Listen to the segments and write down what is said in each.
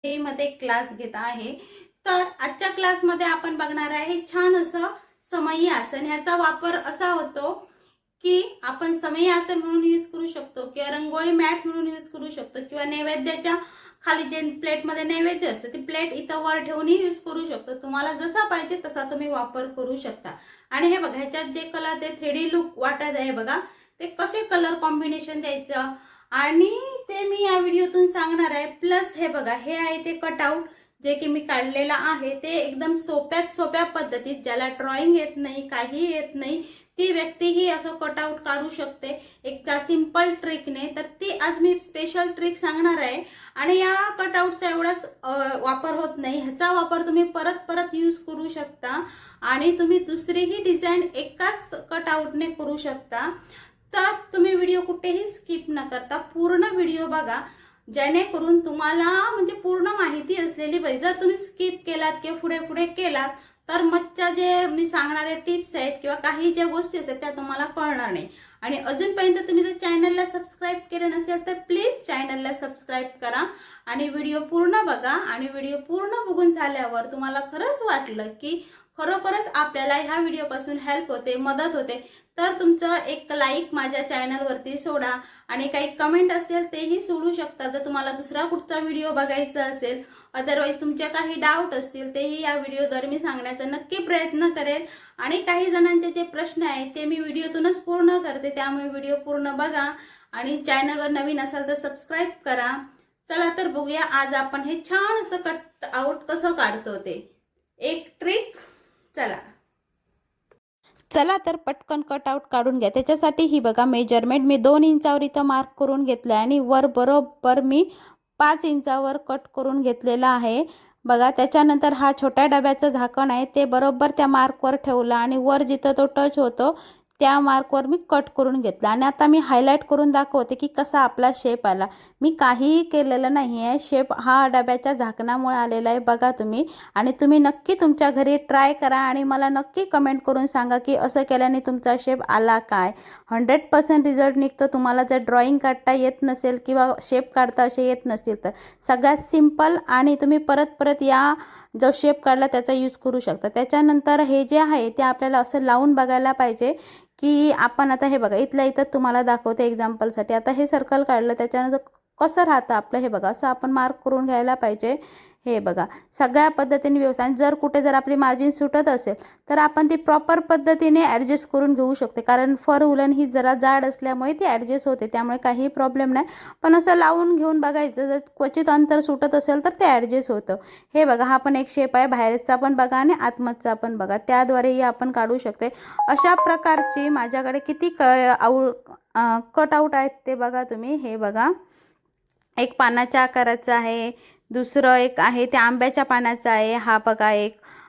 मध्ये क्लास घेत आहे। तर आजच्या क्लासमध्ये आपण बघणार आहे छान असं समई आसन। ह्याचा वापर असा होतो की आपण समई आसन म्हणून यूज करू शकतो किंवा रंगोळी मॅट म्हणून यूज करू शकतो किंवा नैवेद्याच्या खाली जे प्लेटमध्ये नैवेद्य असतं ती प्लेट इथं वर ठेवूनही यूज करू शकतो। तुम्हाला जसा पाहिजे तसा तुम्ही वापर करू शकता। आणि हे बघा ह्याच्यात जे कलर ते 3D लुक वाटत आहे बघा, ते कसे कलर कॉम्बिनेशन द्यायचं आणि ते मी या व्हिडिओतून सांगणार आहे। प्लस हे बघा हे आहे ते कटआउट जे की मी काढलेला आहे, ते एकदम सोप्यात सोप्या पद्धतीत ज्याला ड्रॉइंग येत नाही काही येत नाही ती व्यक्तीही असं कटआउट काढू शकते एका सिंपल ट्रिकने। तर ती आज मी स्पेशल ट्रिक सांगणार आहे। आणि या कटआउटचा एवढाच वापर होत नाही, ह्याचा वापर तुम्ही परत परत यूज करू शकता आणि तुम्ही दुसरीही डिझाईन एकाच कटआउटने करू शकता। तर तुम्ही व्हिडिओ कुठेही स्किप न करता पूर्ण व्हिडिओ बघा, जेणेकरून तुम्हाला म्हणजे पूर्ण माहिती असलेली बरी। जर तुम्ही स्किप केलात किंवा पुढे पुढे केलात तर मगच्या जे मी सांगणारे टिप्स आहेत किंवा काही ज्या गोष्टी असतात त्या तुम्हाला कळणार नाही। आणि अजूनपर्यंत तुम्ही जर चॅनलला सबस्क्राईब केलं नसेल तर प्लीज चॅनलला सबस्क्राईब करा आणि व्हिडिओ पूर्ण बघा। आणि व्हिडिओ पूर्ण बघून झाल्यावर तुम्हाला खरंच वाटलं की खरोखरच आपल्याला ह्या व्हिडिओपासून हेल्प होते, मदत होते, तर तुमचं एक लाईक माझ्या चॅनलवरती सोडा आणि काही कमेंट असेल तेही सोडू शकता। जर तुम्हाला दुसरा कुठचा व्हिडिओ बघायचा असेल, अदरवाईज तुमचे काही डाऊट असतील तेही या व्हिडिओद्वारे मी सांगण्याचा नक्की प्रयत्न करेल। आणि काही जणांचे जे प्रश्न आहेत ते मी व्हिडिओतूनच पूर्ण करते, त्यामुळे व्हिडिओ पूर्ण बघा आणि चॅनलवर नवीन असाल तर सबस्क्राईब करा। चला तर बघूया आज आपण हे छान असं कट आउट कसं काढतो ते एक ट्रिक। चला तर पटकन कटआउट काढून घ्या। त्याच्यासाठी ही बघा मेजरमेंट मी 2 इंचावर इथं मार्क करून घेतलं आणि वर बरोबर मी 5 इंचावर कट करून घेतलेला आहे बघा। त्याच्यानंतर हा छोट्या डब्याचं झाकण आहे ते बरोबर त्या मार्कवर ठेवलं आणि वर जिथं तो टच होतो त्या मार्कवर मी कट करून घेतला। आणि आता मी हायलाइट करून दाखवते की कसा आपला शेप आला। मी काहीही केलेलं नाही आहे, शेप हा डब्याच्या झाकणामुळे आलेला आहे बघा तुम्ही। आणि तुम्ही नक्की तुमच्या घरी ट्राय करा आणि मला नक्की कमेंट करून सांगा की असं केल्याने तुमचा शेप आला काय। 100% रिझल्ट निघतो। तुम्हाला जर ड्रॉइंग काढता येत नसेल किंवा शेप काढता असे येत नसतील तर सगळ्यात सिंपल आणि तुम्ही परत परत या जो शेप काढला त्याचा यूज करू शकता। त्याच्यानंतर हे जे आहे ते आपल्याला असं लावून बघायला पाहिजे की आपण आता हे बघा इथल्या इथं तुम्हाला दाखवते एक्झाम्पलसाठी। आता हे सर्कल काढलं त्याच्यानंतर कसं राहतं आपलं हे बघा, असं आपण मार्क करून घ्यायला पाहिजे। हे बघा सगळ्या पद्धतीने व्यवस्थित, जर कुठे जर आपली मार्जिन सुटत असेल तर आपण ती प्रॉपर पद्धतीने ॲडजस्ट करून घेऊ शकते, कारण फर उलन ही जरा जाड असल्यामुळे ती ॲडजस्ट होते, त्यामुळे काही प्रॉब्लेम नाही। पण असं लावून घेऊन बघायचं, जर क्वचित अंतर सुटत असेल तर ते ॲडजस्ट होतं। हे बघा हा पण एक शेप आहे, बाहेरचा पण बघा आणि आतमधचा पण बघा, त्याद्वारेही आपण काढू शकते। अशा प्रकारची माझ्याकडे किती कट आउट आहेत ते बघा तुम्ही। हे बघा एक पानाच्या आकाराचा आहे, दुसरं एक आहे ते आंब्याच्या पानाचं आहे, हा बघा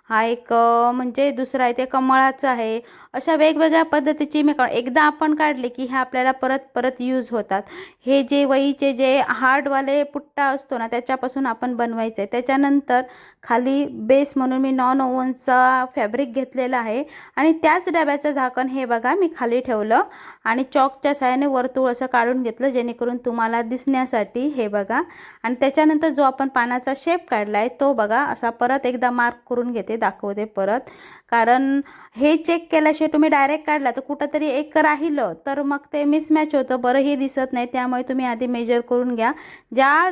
हा एक म्हणजे दुसरा आहे ते कमळाचं आहे। अशा वेगवेगळ्या पद्धतीची मी एकदा आपण काढले की हे आपल्याला परत परत यूज होतात। हे जे वहीचे जे हार्डवाले पुट्टा असतो ना त्याच्यापासून आपण बनवायचं आहे। त्याच्यानंतर खाली बेस म्हणून मी नॉन ओव्हनचा फॅब्रिक घेतलेला आहे आणि त्याच डब्याचं झाकण हे बघा मी खाली ठेवलं आणि चॉकच्या साहाय्याने वर्तुळ असं काढून घेतलं जेणेकरून तुम्हाला दिसण्यासाठी। हे बघा आणि त्याच्यानंतर जो आपण पानाचा शेप काढला आहे तो बघा असा परत एकदा मार्क करून घेते, दाखवते परत, कारण हे चेक केल्याशिवाय तुम्ही डायरेक्ट काढला तर कुठंतरी एक राहिलं तर मग ते मिसमॅच होतं, बरं हे दिसत नाही। त्यामुळे तुम्ही आधी मेजर करून घ्या, ज्या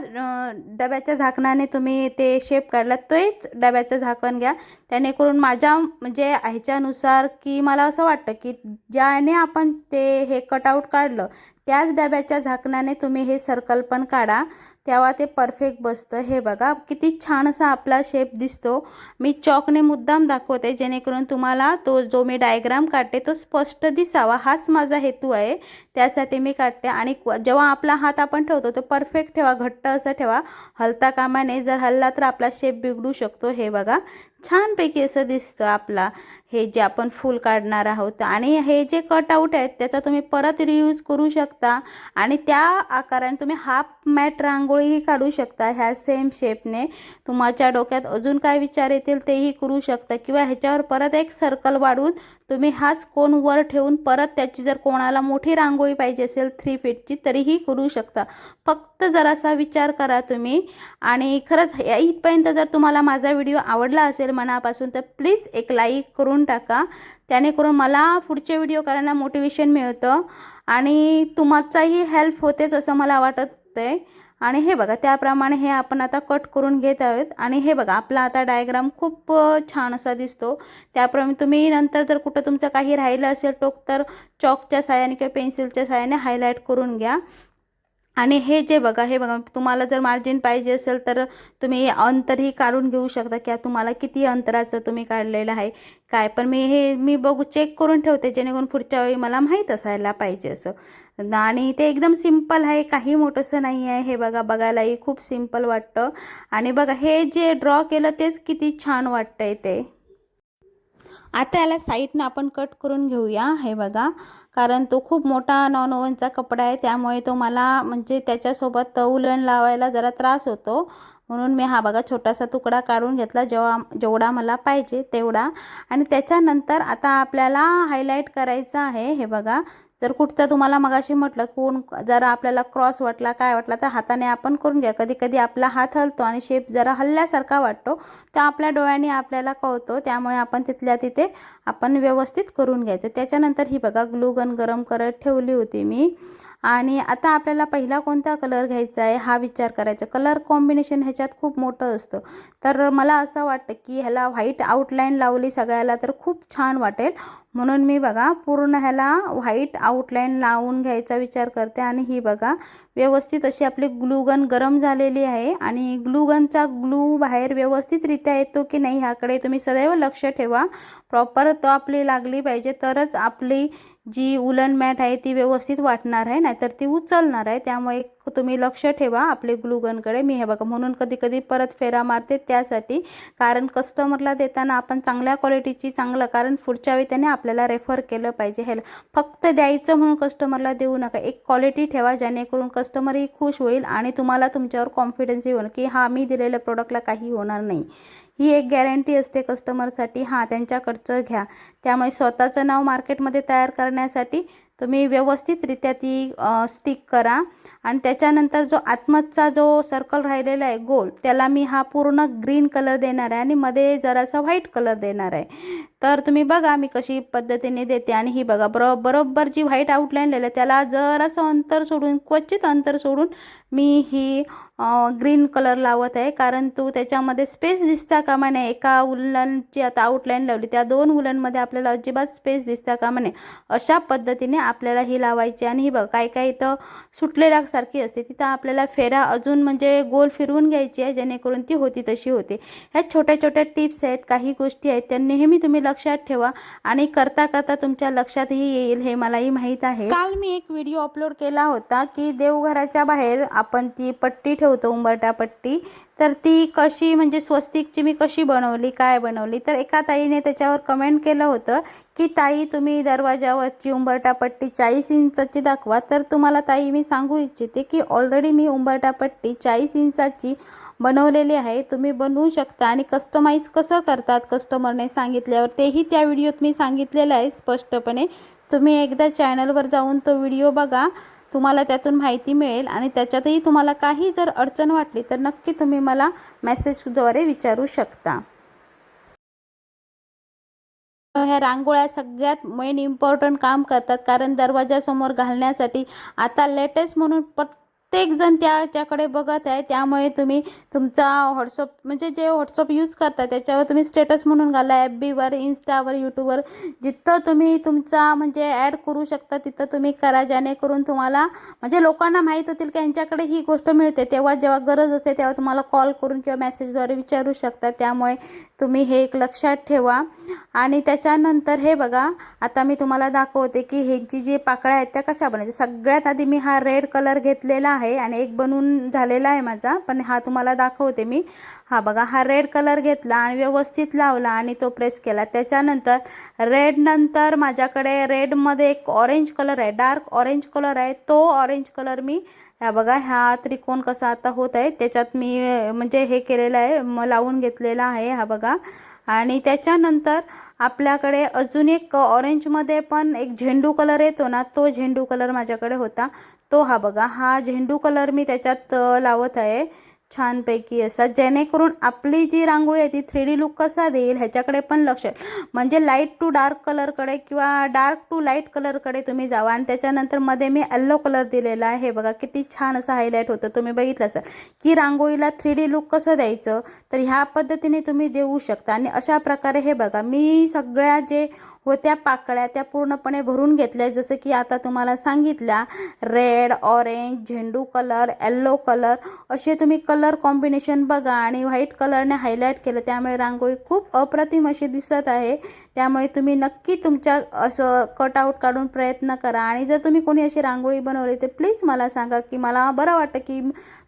डब्याच्या झाकणाने तुम्ही ते शेप काढला तेच डब्याचं झाकण घ्या, त्यानेकरून माझ्या म्हणजे ह्याच्यानुसार की मला असं वाटतं की ज्याने आपण ते हे कटआउट काढलं त्याच डब्याच्या झाकणाने तुम्ही हे सर्कल पण काढा, तेव्हा ते परफेक्ट बसतं। हे बघा किती छान असा आपला शेप दिसतो। मी चॉकने मुद्दाम दाखवते जेणेकरून तुम्हाला तो जो मी डायग्राम काढते तो स्पष्ट दिसावा, हाच माझा हेतू आहे, त्यासाठी मी काढते। आणि जेव्हा आपला हात आपण ठेवतो तो परफेक्ट ठेवा, घट्ट असं ठेवा, हलता कामा नये, जर हलला तर आपला शेप बिघडू शकतो। हे बघा छानपैकी असं दिसतं आपला हे जे आपण फूल काढणार आहोत। आणि हे जे कट आउट आहेत त्याचा तुम्ही परत रियूज करू शकता आणि त्या आकाराने तुम्ही हाफ मॅट रांगोळीही काढू शकता ह्या सेम शेपने। तुमच्या डोक्यात अजून काय विचार येतील तेही करू शकता किंवा ह्याच्यावर परत एक सर्कल वाढवून तुम्ही हाच कोन वर ठेवून परत त्याची जर कोणाला मोठी रांगोळी पाहिजे असेल 3 फीटची तरीही करू शकता. फक्त जरासा विचार करा तुम्ही. आणि खरंच इथपर्यंत जर तुम्हाला माझा व्हिडिओ आवडला असेल मनापासून तर प्लीज एक लाईक करून टाका. त्याने करून मला पुढचे व्हिडिओ करायला मोटिवेशन मिळतं आणि तुमचाही हेल्प होतेच असं मला वाटत आहे. आणि हे बघा त्याप्रमाणे हे आपण आता कट करून घेत आहोत. आणि हे बघा आपला आता डायग्राम खूप छान असा दिसतो. त्याप्रमाणे तुम्ही नंतर जर कुठं तुमचं काही राहिलं असेल टोक तर चॉकच्या साहाय्याने किंवा पेन्सिलच्या साहाय्याने हायलाईट करून घ्या. आणि हे जे बघा हे बघा तुम्हाला जर मार्जिन पाहिजे असेल तर तुम्ही अंतरही काढून घेऊ शकता की तुम्हाला किती अंतराचं तुम्ही काढलेलं आहे काय. पण मी बघू चेक करून ठेवते जेणेकरून पुढच्या वेळी मला माहीत असायला पाहिजे असं. आणि ते एकदम सिंपल आहे, काही मोठंसं नाही आहे. हे बघा बघायलाही खूप सिंपल वाटतं. आणि बघा हे जे ड्रॉ केलं तेच किती छान वाटतंय ते. आता याला साईडनं आपण कट करून घेऊया. हे बघा कारण तो खूप मोठा नॉन ओव्हनचा कपडा आहे त्यामुळे तो मला म्हणजे त्याच्यासोबत उलण लावायला जरा त्रास होतो. म्हणून मी हा बघा छोटासा तुकडा काढून घेतला जेवढा मला पाहिजे तेवढा. आणि त्याच्यानंतर आता आपल्याला हायलाईट करायचं आहे. हे बघा जर कुठचा तुम्हाला मगाशी म्हटलं कोण जरा आपल्याला क्रॉस वाटला काय वाटला तर हाताने आपण करून घ्या. कधी कधी आपला हात हलतो आणि शेप जरा हलल्यासारखा वाटतो तर आपल्या डोळ्यांनी आपल्याला कळतो. त्यामुळे आपण तिथल्या तिथे आपण व्यवस्थित करून घ्यायचं. त्याच्यानंतर ही बघा ग्लू गन गरम करत ठेवली होती मी. आणि आता आपल्याला पहिला कोणता कलर घ्यायचा आहे हा विचार करायचा. कलर कॉम्बिनेशन ह्याच्यात खूप मोठं असतं. तर मला असं वाटतं की ह्याला व्हाईट आउटलाईन लावली सगळ्याला तर खूप छान वाटेल. म्हणून मी बघा पूर्ण ह्याला व्हाईट आउटलाईन लावून घ्यायचा विचार करते. आणि ही बघा व्यवस्थित अशी आपली ग्लूगन गरम झालेली आहे. आणि ग्लूगनचा ग्लू बाहेर व्यवस्थितरित्या येतो की नाही ह्याकडे तुम्ही सदैव लक्ष ठेवा. प्रॉपर तो आपली लागली पाहिजे तरच आपली जी उलन मॅट आहे ती व्यवस्थित वाटणार आहे, नाहीतर ती उचलणार आहे. त्यामुळे तुम्ही लक्ष ठेवा आपले ग्लूगनकडे. मी हे बघा म्हणून कधी कधी परत फेरा मारते त्यासाठी, कारण कस्टमरला देताना आपण चांगल्या क्वालिटीची कारण पुढच्या वेळी त्याने आपल्याला रेफर केलं पाहिजे. हे फक्त द्यायचं म्हणून कस्टमरला देऊ नका. एक क्वालिटी ठेवा जेणेकरून कस्टमरही खुश होईल आणि तुम्हाला तुमच्यावर कॉन्फिडन्सही होईल की हा मी दिलेल्या प्रोडक्टला काही होणार नाही. ही एक गॅरंटी असते कस्टमरसाठी. हां त्यांच्याकडचं घ्या. त्यामुळे स्वतःचं नाव मार्केटमध्ये तयार करण्यासाठी तुम्ही व्यवस्थितरित्या ती स्टिक करा. आणि त्याच्यानंतर जो आतमधचा जो सर्कल राहिलेला आहे गोल त्याला मी हा पूर्ण ग्रीन कलर देणार आहे आणि मध्ये जरासा व्हाईट कलर देणार आहे. तर तुम्ही बघा मी कशी पद्धतीने देते. आणि ही बघा बरोबर जी व्हाईट आउटलाईन लिहिलं त्याला जरासं अंतर सोडून क्वचित अंतर सोडून मी ही ग्रीन कलर लावत आहे. कारण तो त्याच्यामध्ये स्पेस दिसता कामा नये. एका उलनची आता आउटलाईन लावली त्या 2 उलनमध्ये आपल्याला अजिबात स्पेस दिसता कामा नये अशा पद्धतीने आपल्याला ही लावायची. आणि ही बघ काय इथं सुटलेल्यासारखी असते तिथं आपल्याला फेरा अजून म्हणजे गोल फिरवून घ्यायची आहे जेणेकरून ती होती तशी होते. ह्या छोट्या छोट्या टिप्स आहेत, काही गोष्टी आहेत त्या नेहमी तुम्ही लक्षात ठेवा आणि करता करता तुमच्या लक्षातही येईल हे मलाही माहीत आहे. काल मी एक व्हिडिओ अपलोड केला होता की देवघराच्या बाहेर आपण ती पट्टी ठेवतो उंबरठा पट्टी, तर ती कशी म्हणजे स्वस्तिकची मी कशी बनवली काय बनवली. तर एका ताईने त्याच्यावर कमेंट केलं होतं की ताई तुम्ही दरवाजावरची उंबरठा पट्टी 40 इंचाची दाखवा. तर तुम्हाला ताई मी सांगू इच्छिते की ऑलरेडी मी उंबरठा पट्टी 40 इंचाची बनवलेली आहे. तुम्ही बनवू शकता. आणि कस्टमाइज कसं करतात कस्टमरने सांगितल्यावर तेही त्या व्हिडिओत मी सांगितलेलं आहे स्पष्टपणे. तुम्ही एकदा चॅनलवर जाऊन तो व्हिडिओ बघा, तुम्हाला त्यातून माहिती मिळेल. आणि त्याच्यातही तुम्हाला काही जर अडचण वाटली तर नक्की तुम्ही मला मेसेजद्वारे विचारू शकता. ह्या रांगोळ्या सगळ्यात मेन इम्पॉर्टंट काम करतात कारण दरवाजासमोर घालण्यासाठी आता लेटेस्ट म्हणून प्रत्येक जण त्याच्याकडे बघत आहे. त्यामुळे तुम्ही तुमचा व्हॉट्सअप म्हणजे जे व्हॉट्सअप यूज करता त्याच्यावर तुम्ही स्टेटस म्हणून घाला. FBवर इंस्टावर यूट्यूबवर जिथं तुम्ही तुमचा म्हणजे ॲड करू शकता तिथं तुम्ही करा. जेणेकरून तुम्हाला म्हणजे लोकांना माहीत होतील की यांच्याकडे ही गोष्ट मिळते. तेव्हा जेव्हा गरज असते तेव्हा तुम्हाला कॉल करून किंवा मेसेजद्वारे विचारू शकता. त्यामुळे तुम्ही हे एक लक्षात ठेवा. आणि त्याच्यानंतर हे बघा आता मी तुम्हाला दाखवते की ह्याची जी पाकळ्या आहेत त्या कशा बनायच्या. सगळ्यात आधी मी हा रेड कलर घेतलेला आहे आणि एक बनवून झालेला आहे माझा, पण हा तुम्हाला दाखवते मी. हा बघा हा रेड कलर घेतला आणि व्यवस्थित लावला आणि तो प्रेस केला. त्याच्यानंतर रेड नंतर माझ्याकडे रेडमध्ये एक ऑरेंज कलर आहे, डार्क ऑरेंज कलर आहे. तो ऑरेंज कलर मी ह्या बघा हा त्रिकोण कसा आता होत आहे त्याच्यात मी म्हणजे हे केलेलं आहे लावून घेतलेला आहे. हा बघा आणि त्याच्यानंतर आपल्याकडे अजून एक ऑरेंजमध्ये पण एक झेंडू कलर येतो ना, तो झेंडू कलर माझ्याकडे होता. तो हा बघा, हा झेंडू कलर मी त्याच्यात लावत आहे छानपैकी असा, जेणेकरून आपली जी रांगोळी आहे ती 3D लुक कसा देईल ह्याच्याकडे पण लक्ष, म्हणजे लाईट टू डार्क कलरकडे किंवा डार्क टू लाईट कलरकडे तुम्ही जावा. आणि त्याच्यानंतर मध्ये मी येलो कलर दिलेला आहे. हे बघा किती छान असं हायलाईट होतं. तुम्ही बघितलं असेल की रांगोळीला 3D लुक कसं द्यायचं, तर ह्या पद्धतीने तुम्ही देऊ शकता. आणि अशा प्रकारे हे बघा मी सगळ्या जे होत्या पाकळ्या त्या पूर्णपणे भरून घेतल्या, जसं की आता तुम्हाला सांगितल्या रेड, ऑरेंज, झेंडू कलर, येल्लो कलर असे तुम्ही कलर कॉम्बिनेशन बघा. आणि व्हाईट कलरने हायलाईट केलं त्यामुळे रांगोळी खूप अप्रतिम अशी दिसत आहे. त्यामुळे तुम्ही नक्की तुमच्या असं कटआउट काढून प्रयत्न करा. आणि जर तुम्ही कोणी अशी रांगोळी बनवली तर प्लीज मला सांगा, की मला बरं वाटतं की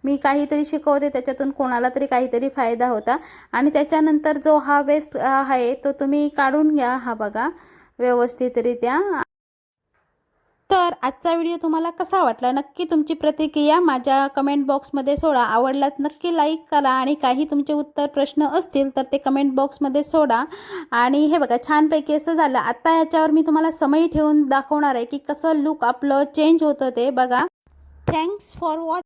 मी काहीतरी शिकवते, त्याच्यातून कोणाला तरी काहीतरी फायदा होता. आणि त्याच्यानंतर जो हा वेस्ट आहे तो तुम्ही काढून घ्या, हा बघा व्यवस्थितरित्या. तर आजचा व्हिडिओ तुम्हाला कसा वाटला नक्की तुमची प्रतिक्रिया माझ्या कमेंट बॉक्समध्ये सोडा. आवडलात नक्की लाईक करा आणि काही तुमचे उत्तर प्रश्न असतील तर ते कमेंट बॉक्समध्ये सोडा. आणि हे बघा छानपैकी असं झालं. आता ह्याच्यावर मी तुम्हाला समय ठेवून दाखवणार आहे की कसं लुक आपलं चेंज होतं ते बघा. Thanks for watching.